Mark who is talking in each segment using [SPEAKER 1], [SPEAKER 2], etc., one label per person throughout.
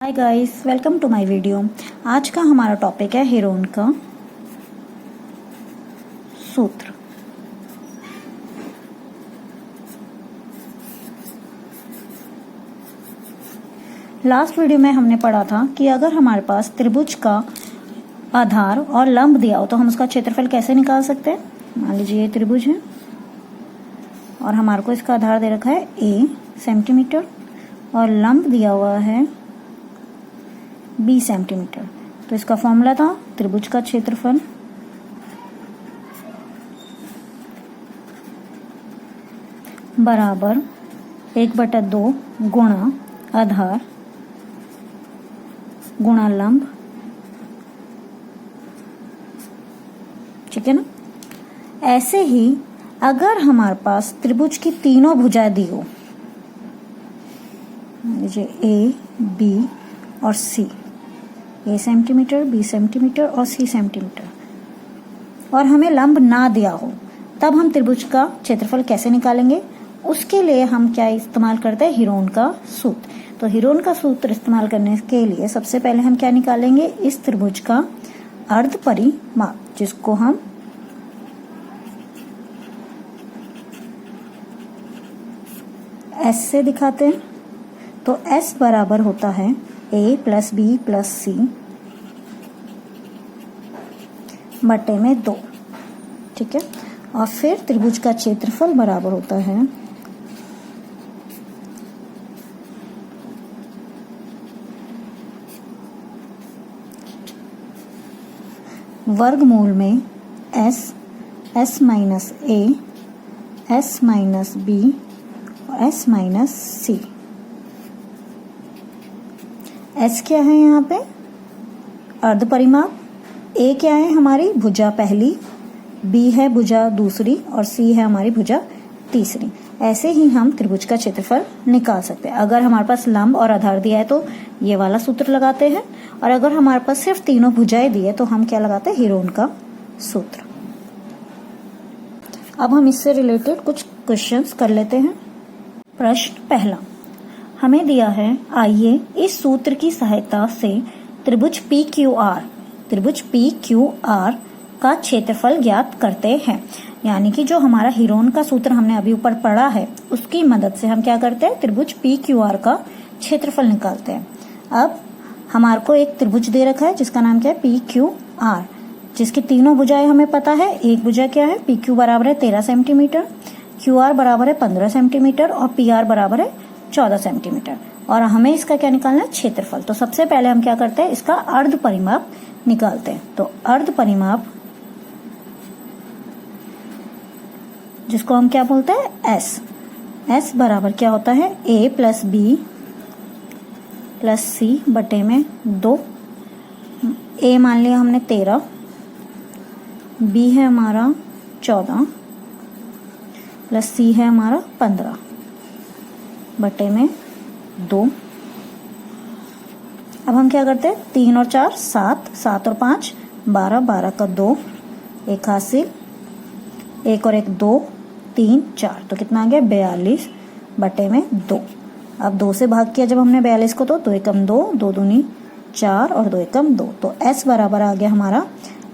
[SPEAKER 1] Hi guys, welcome to my video. आज का हमारा टॉपिक है हेरोन का सूत्र। लास्ट वीडियो में हमने पढ़ा था कि अगर हमारे पास त्रिभुज का आधार और लंब दिया हो तो हम उसका क्षेत्रफल कैसे निकाल सकते हैं। मान लीजिए ये त्रिभुज है और हमारे को इसका आधार दे रखा है a सेंटीमीटर और लंब दिया हुआ है b सेंटीमीटर। तो इसका फॉर्मूला था त्रिभुज का क्षेत्रफल बराबर 1/2 गुणा आधार गुणा लंब। ठीक है ना। ऐसे ही अगर हमारे पास त्रिभुज की तीनों भुजाएं दी हो, मान लीजिए a, b और c, a centimetre, b centimetre और c सेंटीमीटर, और हमें लंब ना दिया हो, तब हम त्रिभुज का क्षेत्रफल कैसे निकालेंगे। उसके लिए हम क्या इस्तेमाल करते हैं, हीरोन का सूत्र। तो हीरोन का सूत्र इस्तेमाल करने के लिए सबसे पहले हम क्या निकालेंगे, इस त्रिभुज का अर्ध परिमाप, जिसको हम S से दिखाते हैं। तो S बराबर होता है a प्लस बी प्लस सी बटे में 2। ठीक है। और फिर त्रिभुज का क्षेत्रफल बराबर होता है वर्गमूल में S minus a, S minus b और S माइनस सी। S क्या है यहाँ पे, अर्ध परिमाप। A क्या है, हमारी भुजा पहली, B है भुजा दूसरी और C है हमारी भुजा तीसरी। ऐसे ही हम त्रिभुज का क्षेत्रफल निकाल सकते हैं। अगर हमारे पास लंब और आधार दिया है तो ये वाला सूत्र लगाते हैं, और अगर हमारे पास सिर्फ तीनों भुजाएं दी है तो हम क्या लगाते हैं, हीरोन का सूत्र। अब हम इससे रिलेटेड कुछ क्वेश्चंस कर लेते हैं। प्रश्न पहला, हमें दिया है, आइए इस सूत्र की सहायता से त्रिभुज PQR का क्षेत्रफल ज्ञात करते हैं। यानी कि जो हमारा हीरोन का सूत्र हमने अभी ऊपर पढ़ा है, उसकी मदद से हम क्या करते हैं, त्रिभुज PQR का क्षेत्रफल निकालते हैं। अब हमारे को एक त्रिभुज दे रखा है जिसका नाम क्या है, PQR, जिसकी तीनों भुजाएं हमें पता है। एक भुजा क्या है, PQ बराबर है 13 सेंटीमीटर, QR बराबर है 15 सेंटीमीटर और PR बराबर है 14 सेंटीमीटर। और हमें इसका क्या निकालना है, क्षेत्रफल। तो सबसे पहले हम क्या करते हैं, इसका अर्ध परिमाप निकालते हैं। तो अर्ध परिमाप, जिसको हम क्या बोलते हैं, S बराबर क्या होता है, a प्लस बी प्लस सी बटे में 2। a मान लिया हमने 13, b है हमारा 14 प्लस c है हमारा 15 बटे में 2। अब हम क्या करते हैं, 3 और 4 7, 7 और 5 12, 12 का 2, एक हासिल, 1 और 1 2, 3 4, तो कितना आ गया, 42 बटे में 2। अब 2 से भाग किया जब हमने 42 को, तो 2 एकम 2, 2 दूनी 4 और 2 एकम 2। तो S बराबर आ गया हमारा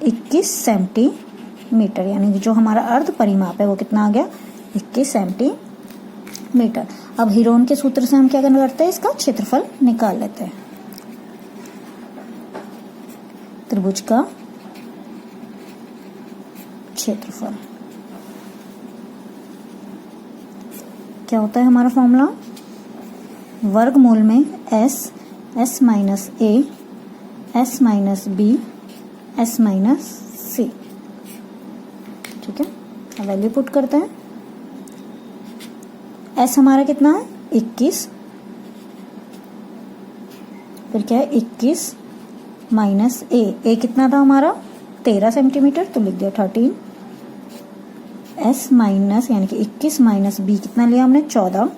[SPEAKER 1] 21 सेंटीमीटर। यानी कि जो हमारा अर्ध परिमाप है वो कितना आ गया, 21 सेंटीमीटर। अब हीरोन के सूत्र से हम क्या करते हैं, इसका क्षेत्रफल निकाल लेते हैं। त्रिभुज का क्षेत्रफल क्या होता है, हमारा फॉर्मूला वर्गमूल में S minus a, S minus b, S minus c। ठीक है। अब वैल्यू पुट करते हैं। S हमारा कितना है, 21, फिर क्या है 21 माइनस a कितना था हमारा 13 सेंटीमीटर, तो लिख दिया 13। S माइनस यानी कि 21 माइनस b कितना लिया हमने 14,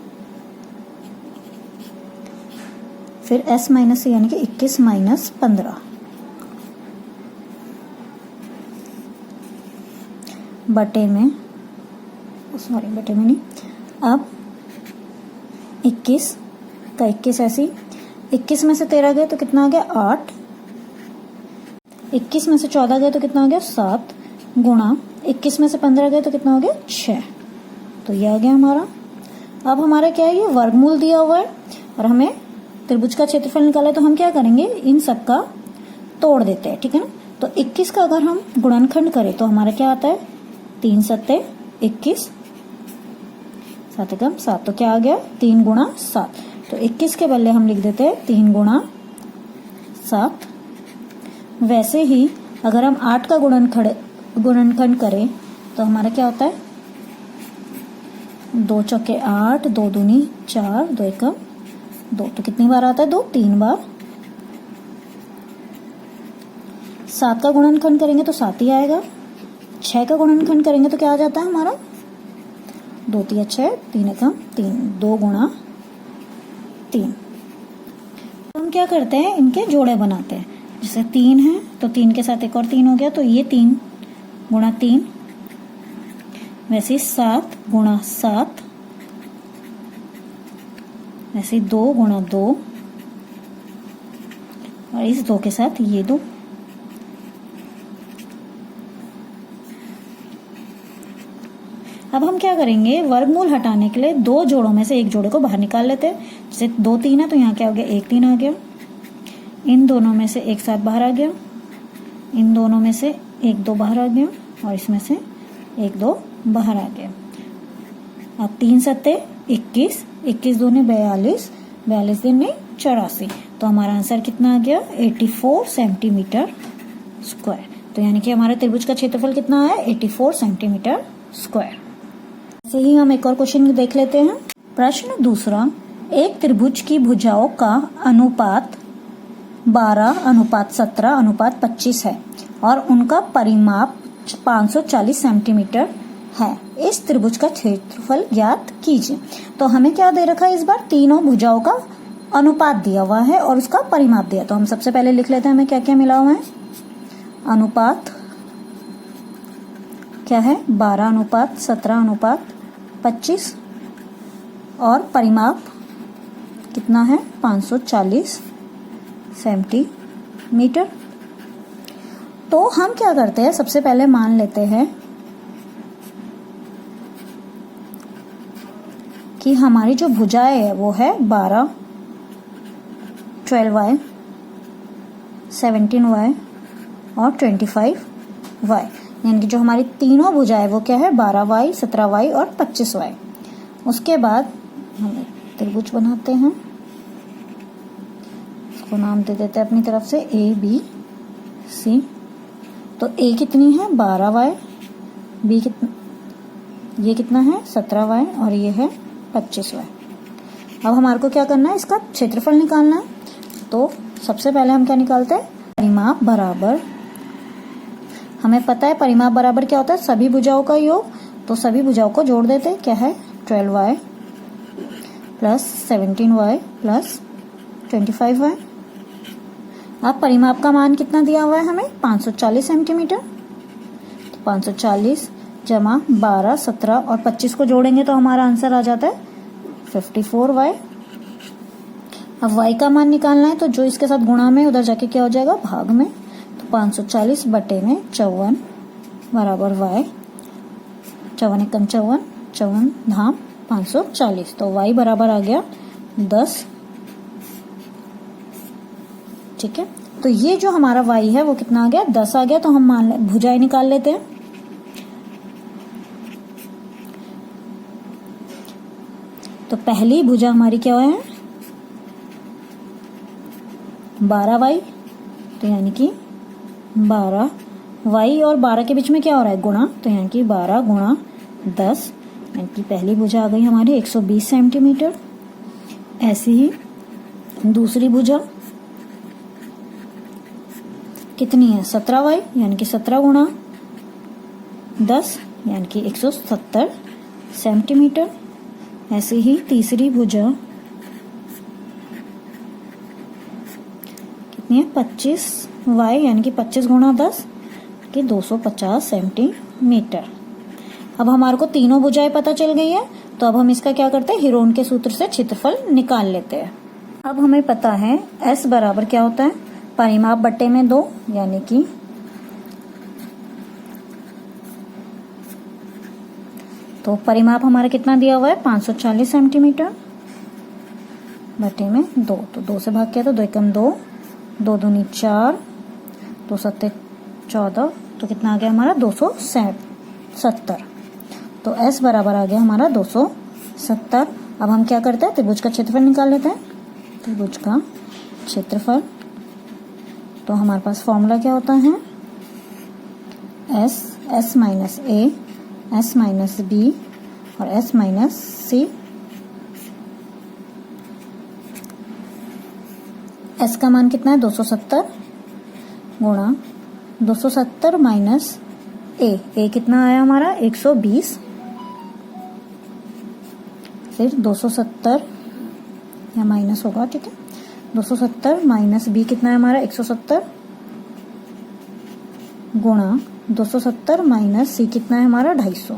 [SPEAKER 1] फिर S माइनस c यानी कि 21 माइनस 15 बटे में, सॉरी बटे में नहीं, अब 21 का 21 ऐसी 21 में से 13 गए तो कितना आ गया 8, 21 में से 14 गए तो कितना आ गया 7, गुणा 21 में से 15 गए तो कितना हो गया 6। तो ये आ गया हमारा। अब हमारा क्या है, ये वर्गमूल दिया हुआ है और हमें त्रिभुज का क्षेत्रफल निकाला है, तो हम क्या करेंगे, इन सब का तोड़ देते हैं, ठीक है ना। तो 21 का अगर हम गुणनखंड करें तो हमारा क्या आता है, 3 सत्ते 21, 7 एकम 7, तो क्या आ गया 3 गुणा 7। तो 21 के बदले हम लिख देते हैं 3 गुणा 7। वैसे ही अगर हम 8 का गुणनखंड करें तो हमारा क्या होता है, 2 चौके 8, 2 दूनी 4, 2 एकम 2, तो कितनी बार आता है 2, 3 बार। 7 का गुणनखंड करेंगे तो 7 ही आएगा। 6 का गुणनखंड करेंगे तो क्या आ जाता है हमारा, 2 तिया 6, 3 एकम 3, 2 गुणा 3। तो हम क्या करते हैं, इनके जोड़े बनाते हैं। जैसे 3 है तो 3 के साथ एक और 3 हो गया, तो ये 3 गुणा 3, वैसे 7 गुणा 7, वैसे 2 गुणा 2, और इस 2 के साथ ये 2। अब हम क्या करेंगे, वर्गमूल हटाने के लिए 2 जोड़ों में से एक जोड़े को बाहर निकाल लेते हैं। जैसे 2 3 है तो यहाँ क्या हो गया, 1 3 आ गया। इन दोनों में से एक 7 बाहर आ गया, इन दोनों में से 1 2 बाहर आ गया, और इसमें से 1 2 बाहर आ गया। अब 3 सत्ते 21, 21 दूनी 42, 42 दूनी 84, तो हमारा आंसर कितना आ गया, 84 सेंटीमीटर स्क्वायर। तो यानी कि हमारे त्रिभुज का क्षेत्रफल कितना है, 84 सेंटीमीटर स्क्वायर। ऐसे ही हम एक और क्वेश्चन देख लेते हैं। प्रश्न दूसरा, एक त्रिभुज की भुजाओं का अनुपात 12:17:25 है और उनका परिमाप 540 सेंटीमीटर है। इस त्रिभुज का क्षेत्रफल ज्ञात कीजिए। तो हमें क्या दे रखा है, इस बार तीनों भुजाओं का अनुपात दिया हुआ है और उसका परिमाप दिया। तो हम सबसे पहले लिख लेते हैं हमें क्या क्या मिला हुआ है। अनुपात क्या है, 12:17:25, और परिमाप कितना है, 540 सेंटीमीटर। तो हम क्या करते हैं, सबसे पहले मान लेते हैं कि हमारी जो भुजाएं है वो है 12, 12y, 17y और 25y। यानी कि जो हमारी तीनों भुजाएं वो क्या है, 12y, 17y और 25y। उसके बाद हम त्रिभुज बनाते हैं, इसको नाम दे देते हैं अपनी तरफ से ABC। तो A कितनी है, 12y, B कितना, ये कितना है 17y, और ये है 25y। अब हमारे को क्या करना है, इसका क्षेत्रफल निकालना है। तो सबसे पहले हम क्या निकालते हैं, परिमाप बराबर, हमें पता है परिमाप बराबर क्या होता है, सभी भुजाओं का योग। तो सभी भुजाओं को जोड़ देते हैं, क्या है 12y plus 17y plus 25y। अब परिमाप का मान कितना दिया हुआ है हमें, 540 सेंटीमीटर। तो 540 जमा 12, 17 और 25 को जोड़ेंगे तो हमारा आंसर आ जाता है 54y। अब y का मान निकालना है, तो जो इसके साथ गुणा में उधर जाके क्या हो जाएगा, भाग में। तो 540 बटे में 54 बराबर y, 54 एकम 54, 54 धाम 540। तो y बराबर आ गया 10। ठीक है, तो ये जो हमारा y है वो कितना आ गया, 10 आ गया। तो हम मान भुजाएं निकाल लेते हैं। तो पहली भुजा हमारी क्या है, 12y, तो यानी कि 12y और 12 के बीच में क्या हो रहा है, गुणा। तो यानी कि 12 गुणा 10, यानी कि पहली भुजा आ गई हमारी 120 सेंटीमीटर। ऐसे ही दूसरी भुजा कितनी है, 17y, यानी कि 17 गुणा 10, यानी कि 170 सेंटीमीटर। ऐसे ही तीसरी भुजा कितनी है, 25y, यानी कि 25 गुणा 10 कि 250 सेंटीमीटर। अब हमारे को तीनों भुजाएं पता चल गई है, तो अब हम इसका क्या करते हैं, हीरोन के सूत्र से क्षेत्रफल निकाल लेते हैं। अब हमें पता है S बराबर क्या होता है, परिमाप बट्टे में 2, यानी कि तो परिमाप हमारा कितना दिया हुआ है 540 सेंटीमीटर बटे में 2, तो 2 से भाग किया तो 2 एकम 2, 2 दूनी 4, 2 सत्ते 14, तो कितना आ गया हमारा 270। तो S बराबर आ गया हमारा 270। अब हम क्या करते हैं, त्रिभुज का क्षेत्रफल निकाल लेते हैं। त्रिभुज का क्षेत्रफल, तो हमारे पास फॉर्मूला क्या होता है, S minus A, S minus B और S माइनस C। S का मान कितना है 270 गुणा 270 माइनस A कितना आया हमारा 120, फिर 270 या माइनस होगा, ठीक है, 270 माइनस B कितना है हमारा 170 गुणा 270 माइनस C कितना है हमारा 250।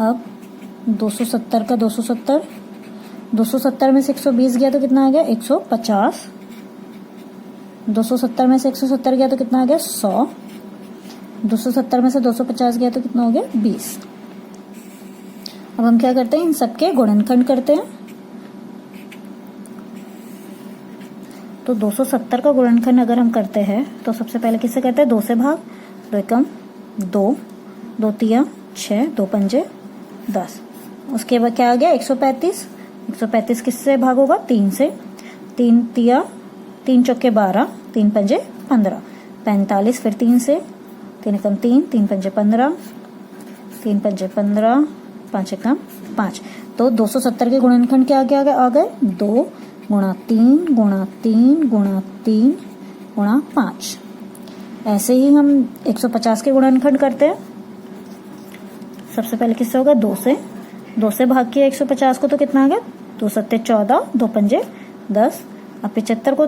[SPEAKER 1] अब 270 का 270 में से 120 गया तो कितना आ गया 150, 270 में से 170 गया तो कितना आ गया 100, 270 में से 250 गया तो कितना हो गया 20। अब हम क्या करते हैं, इन सबके गुणनखंड करते हैं। तो 270 का गुणनखंड अगर हम करते हैं तो सबसे पहले किससे करते हैं, 2 से भाग, 2 एकम 2, 2 तिया 6, 2 पंजे 10। उसके बाद क्या आ गया 135, 135 किससे भाग होगा 3 से, 3 तिया 3 चौके 12, 3 पंजे 15, 45 फिर 3 से, 3 एकम 3, 3 पंजे 15, 3 पंजे 15, 5 एकम 5। तो 270 के गुणनखंड क्या आ गए 2 गुणा 3 गुणा 3 गुणा 3 गुणा 5। ऐसे ही हम 150 के गुणनखंड करते हैं। सबसे पहले किससे होगा 2 से भाग किया 150 को तो कितना आ गया 2 सत्ते 14, 2 पंजे 10। अब 75 को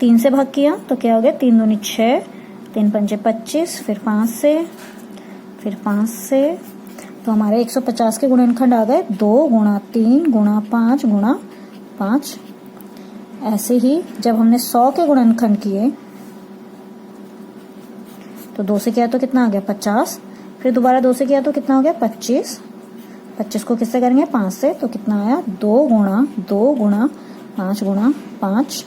[SPEAKER 1] 3 से भाग किया तो क्या हो गया 3 दूनी 6, 3 पंजे 25, फिर 5 से तो हमारे 150 के गुणनखंड आ गए 2 गुणा 3 गुणा 5 गुणा 5। ऐसे ही जब हमने 100 के गुणनखंड किए तो 2 से किया तो कितना आ गया 50, फिर दोबारा 2 से किया तो कितना हो गया 25, 25 को किससे करेंगे 5 से तो कितना आया 2 गुणा 5 गुणा 5।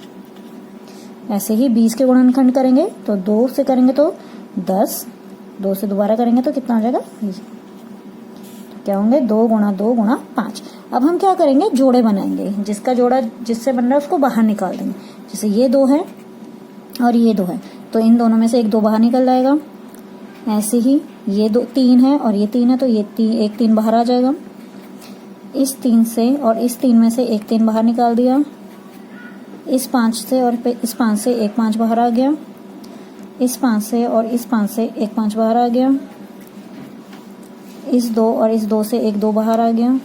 [SPEAKER 1] ऐसे ही 20 के गुणनखंड करेंगे तो 2 से करेंगे तो 10, 2 से दोबारा करेंगे तो कितना आ जाएगा, क्या होंगे 2 गुणा 5। अब हम क्या करेंगे जोड़े बनाएंगे, जिसका जोड़ा जिससे बन रहा है उसको बाहर निकाल देंगे। जैसे ये 2 है और ये 2 है तो इन दोनों में से एक 2 बाहर निकल जाएगा। ऐसे ही ये 3 है और ये 3 है तो ये एक 3 बाहर आ जाएगा। इस 3 से और इस 3 में से एक 3 बाहर निकाल दिया। इस 5 से और इस 5 से एक 5 बाहर आ गया। इस 5 से और इस 5 से एक 5 बाहर आ गया। इस 2 और इस 2 से एक 2 बाहर आ गया।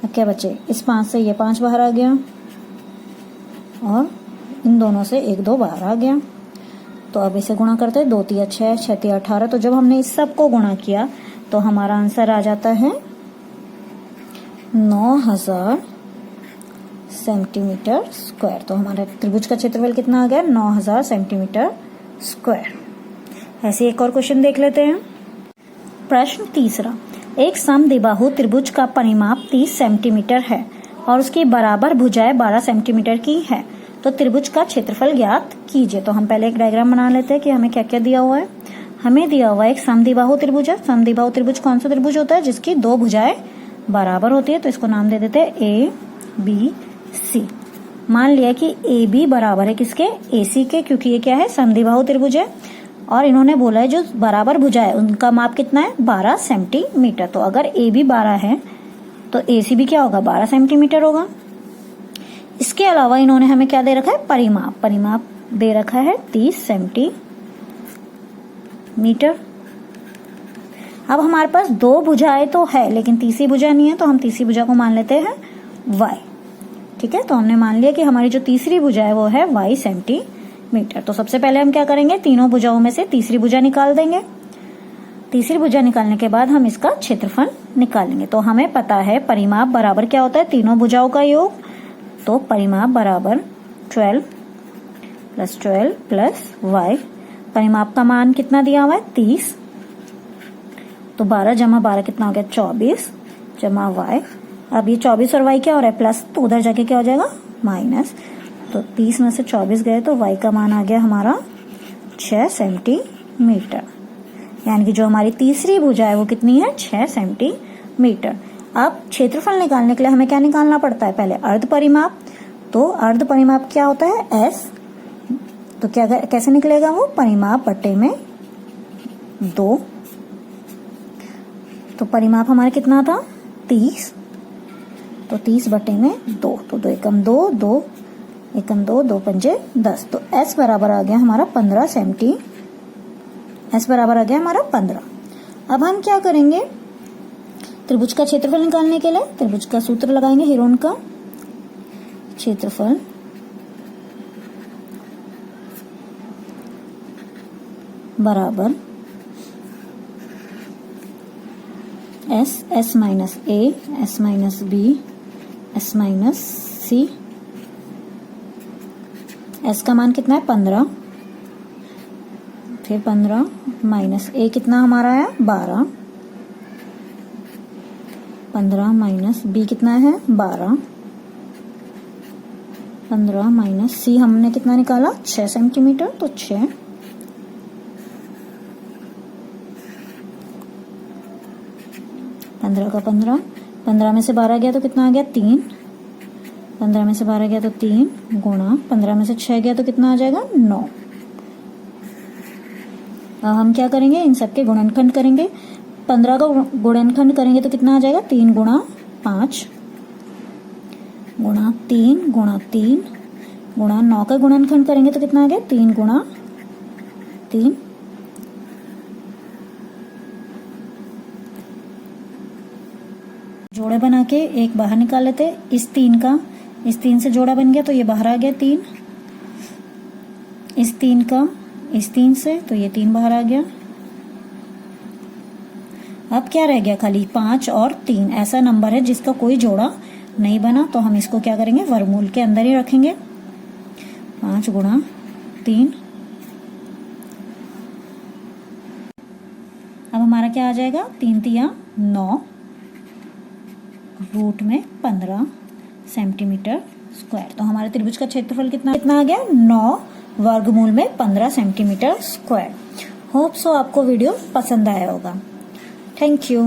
[SPEAKER 1] अब क्या बचे, इस 5 से ये 5 बाहर आ गया और इन दोनों से एक 2 बाहर आ गया। तो अब इसे गुणा करते हैं, 2 तिया 6, 6 तिया 18। तो जब हमने इस सब को गुणा किया तो हमारा आंसर आ जाता है 9000 सेंटीमीटर स्क्वायर। तो हमारे त्रिभुज का क्षेत्रफल कितना आ गया 9000 सेंटीमीटर स्क्वायर। ऐसे एक और क्वेश्चन देख लेते हैं। प्रश्न तीसरा, एक समद्विबाहु त्रिभुज का परिमाप 30 सेंटीमीटर है और उसकी बराबर भुजाएं 12 सेंटीमीटर की है, तो त्रिभुज का क्षेत्रफल ज्ञात कीजिए। तो हम पहले एक डायग्राम बना लेते हैं कि हमें क्या क्या दिया हुआ है। हमें दिया हुआ है एक समद्विबाहु त्रिभुज है। समद्विबाहु त्रिभुज कौन सा त्रिभुज होता है, जिसकी 2 भुजाएं बराबर होती है। तो इसको नाम दे देते हैं ए बी सी। मान लिया कि ए बी बराबर है किसके, ए सी के, क्योंकि ये क्या है समद्विबाहु त्रिभुज है। और इन्होंने बोला है जो बराबर भुजा है उनका माप कितना है 12 सेंटीमीटर। तो अगर ए बी 12 है तो ए सी भी क्या होगा 12 सेंटीमीटर होगा। इसके अलावा इन्होंने हमें क्या दे रखा है, परिमाप दे रखा है 30 सेंटीमीटर। अब हमारे पास 2 भुजाएं तो है लेकिन तीसरी भुजा नहीं है, तो हम तीसरी भुजा को मान लेते हैं y। ठीक है, तो हमने मान लिया कि हमारी जो तीसरी भुजा है वो है y सेंटीमीटर। तो सबसे पहले हम क्या करेंगे, तीनों भुजाओं में से तीसरी भुजा निकाल देंगे। तीसरी भुजा निकालने के बाद हम इसका क्षेत्रफल निकालेंगे। तो हमें पता है परिमाप बराबर क्या होता है, तीनों भुजाओं का योग। तो परिमाप बराबर 12 + 12 + y। परिमाप का मान कितना दिया हुआ है, 30। तो 12 + 12 कितना हो गया, 24 + y। अब ये 24 और y क्या हो रहा है, प्लस, तो उधर जाके क्या हो जाएगा, माइनस। तो 30 में से 24 गए तो y का मान आ गया हमारा 6 सेंटीमीटर। यानी कि जो हमारी तीसरी भुजा है वो कितनी है, 6 सेंटीमीटर। अब क्षेत्रफल निकालने के लिए हमें क्या निकालना पड़ता है, पहले अर्ध परिमाप। तो अर्ध परिमाप क्या होता है, s। तो क्या कैसे निकलेगा वो, परिमाप बटे में 2। तो परिमाप हमारा कितना था, 30। तो 30 बटे में 2। तो 2 एकम 2, 2 एकम 2, 2 पंजे 10। तो s बराबर आ गया हमारा 15 सेंटी। s बराबर आ गया हमारा 15। अब हम क्या करेंगे, त्रिभुज का क्षेत्रफल निकालने के लिए त्रिभुज का सूत्र लगाएंगे। हिरोन का क्षेत्रफल बराबर s, s minus a, s minus b, s minus c। s का मान कितना है, 15। फिर 15 माइनस a कितना हमारा है, 12। 15 माइनस b कितना है, 12। 15 माइनस c हमने कितना निकाला, 6 सेंटीमीटर। तो 6। 15 का 15, 15 में से 12 गया तो कितना आ गया, 3। 15 में से 12 गया तो 3 गुणा 15 में से 6 गया तो कितना आ जाएगा, 9। अब हम क्या करेंगे, इन सबके गुणनखंड करेंगे। 15 का गुणनखंड करेंगे तो कितना आ जाएगा, 3 गुणा 5 गुणा 3 गुणा 3 गुणा 9 का गुणनखंड करेंगे तो कितना आ गया, 3 गुणा 3। जोड़े बना के एक बाहर निकाल लेते। इस 3 का इस 3 से जोड़ा बन गया तो ये बाहर आ गया 3। इस 3 का इस 3 से, तो ये 3 बाहर आ गया। अब क्या रह गया, खाली 5 और 3 ऐसा नंबर है जिसका कोई जोड़ा नहीं बना। तो हम इसको क्या करेंगे, वर्गमूल के अंदर ही रखेंगे। 5 गुणा 3। अब हमारा क्या आ जाएगा, 3 तिया 9 रूट में 15 सेंटीमीटर स्क्वायर। तो हमारे त्रिभुज का क्षेत्रफल कितना आ गया, 9 वर्गमूल में 15 सेंटीमीटर स्क्वायर। होप सो आपको वीडियो पसंद आया होगा। Thank you.